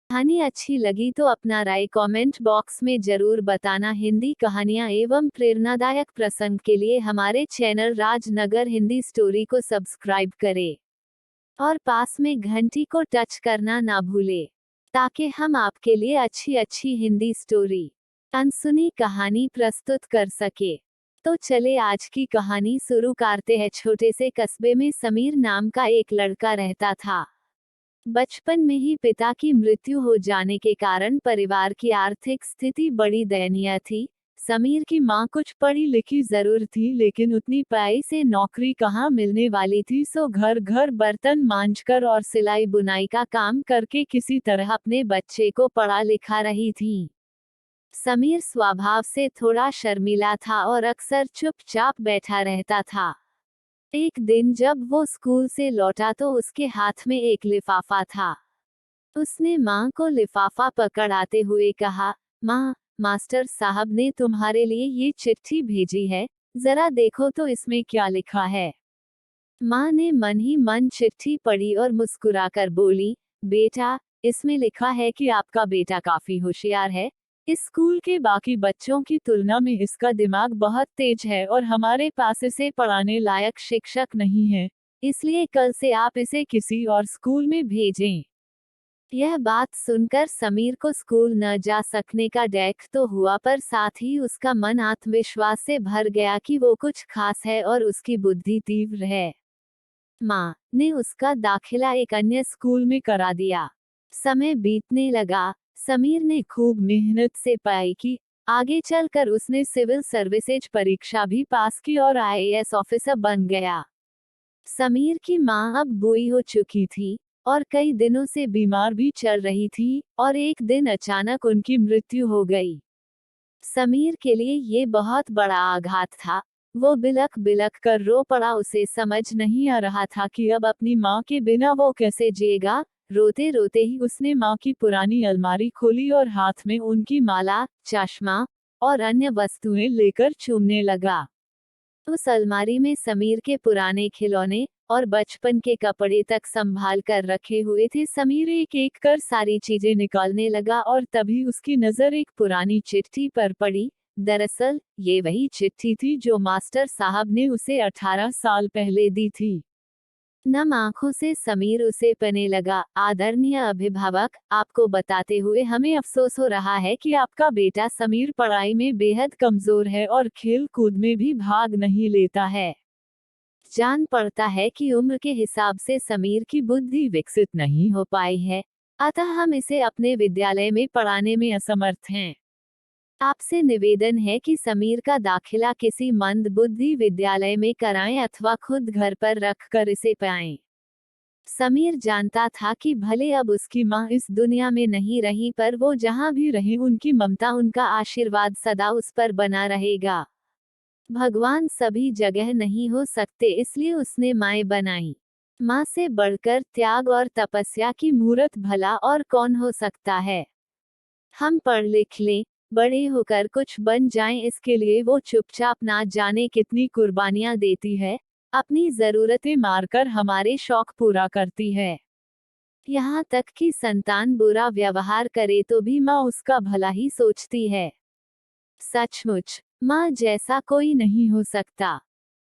कहानी अच्छी लगी तो अपना राय कमेंट बॉक्स में जरूर बताना। हिंदी कहानियाँ एवं प्रेरणादायक प्रसंग के लिए हमारे चैनल राजनगर हिंदी स्टोरी को सब्सक्राइब करें और पास में घंटी को टच करना ना भूले ताकि हम आपके लिए अच्छी अच्छी हिंदी स्टोरी अनसुनी कहानी प्रस्तुत कर सके। तो चले आज की कहानी शुरू करते हैं। छोटे से कस्बे में समीर नाम का एक लड़का रहता था। बचपन में ही पिता की मृत्यु हो जाने के कारण परिवार की आर्थिक स्थिति बड़ी दयनीय थी। समीर की मां कुछ पढ़ी लिखी जरूर थी, लेकिन उतनी पढ़ाई से नौकरी कहाँ मिलने वाली थी। सो घर घर बर्तन मांजकर और सिलाई बुनाई का काम करके किसी तरह अपने बच्चे को पढ़ा लिखा रही थी। समीर स्वभाव से थोड़ा शर्मीला था और अक्सर चुपचाप बैठा रहता था। एक दिन जब वो स्कूल से लौटा तो उसके हाथ में एक लिफाफा था। उसने माँ को लिफाफा पकड़ाते हुए कहा, माँ, मास्टर साहब ने तुम्हारे लिए ये चिट्ठी भेजी है, जरा देखो तो इसमें क्या लिखा है। माँ ने मन ही मन चिट्ठी पढ़ी और मुस्कुराकर बोली, बेटा, इसमें लिखा है कि आपका बेटा काफी होशियार है। इस स्कूल के बाकी बच्चों की तुलना में इसका दिमाग बहुत तेज है और हमारे पास इसे पढ़ाने लायक शिक्षक नहीं है, इसलिए कल से आप इसे किसी और स्कूल में भेजें। यह बात सुनकर समीर को स्कूल न जा सकने का डैक तो हुआ, पर साथ ही उसका मन आत्मविश्वास से भर गया कि वो कुछ खास है और उसकी बुद्धि तीव्र है। माँ ने उसका दाखिला एक अन्य स्कूल में करा दिया। समय बीतने लगा। समीर ने खूब मेहनत से पढ़ाई की। आगे चलकर उसने सिविल सर्विसेज परीक्षा भी पास की और आईएएस ऑफिसर बन गया। समीर की माँ अब बूढ़ी हो चुकी थी और कई दिनों से बीमार भी चल रही थी और एक दिन अचानक उनकी मृत्यु हो गई। समीर के लिए ये बहुत बड़ा आघात था। वो बिलख बिलख कर रो पड़ा। उसे समझ नहीं आ रहा था कि अब अपनी माँ के बिना वो कैसे जिएगा। रोते रोते ही उसने माँ की पुरानी अलमारी खोली और हाथ में उनकी माला, चश्मा और अन्य वस्तुएं लेकर चूमने लगा। उस अलमारी में समीर के पुराने खिलौने और बचपन के कपड़े तक संभाल कर रखे हुए थे। समीर एक एक कर सारी चीजें निकालने लगा और तभी उसकी नजर एक पुरानी चिट्ठी पर पड़ी। दरअसल ये वही चिट्ठी थी जो मास्टर साहब ने उसे 18 साल पहले दी थी। नम आंखों से समीर उसे पढ़ने लगा। आदरणीय अभिभावक, आपको बताते हुए हमें अफसोस हो रहा है कि आपका बेटा समीर पढ़ाई में बेहद कमजोर है और खेल कूद में भी भाग नहीं लेता है। जान पड़ता है कि उम्र के हिसाब से समीर की बुद्धि विकसित नहीं हो पाई है, अतः हम इसे अपने विद्यालय में पढ़ाने में असमर्थ हैं। आपसे निवेदन है कि समीर का दाखिला किसी मंद बुद्धि विद्यालय में कराएं अथवा खुद घर पर रखकर इसे पढ़ाएं। समीर जानता था कि भले अब उसकी माँ इस दुनिया में नहीं रही, पर वो जहाँ भी रहे उनकी ममता, उनका आशीर्वाद सदा उस पर बना रहेगा। भगवान सभी जगह नहीं हो सकते, इसलिए उसने माएँ बनाई। माँ से बढ़कर त्याग और तपस्या की मूर्त भला और कौन हो सकता है। हम पढ़ लिख लें, बड़े होकर कुछ बन जाएं, इसके लिए वो चुपचाप ना जाने कितनी कुर्बानियां देती है। अपनी जरूरतें मारकर हमारे शौक पूरा करती है। यहाँ तक कि संतान बुरा व्यवहार करे तो भी माँ उसका भला ही सोचती है। सचमुच माँ जैसा कोई नहीं हो सकता।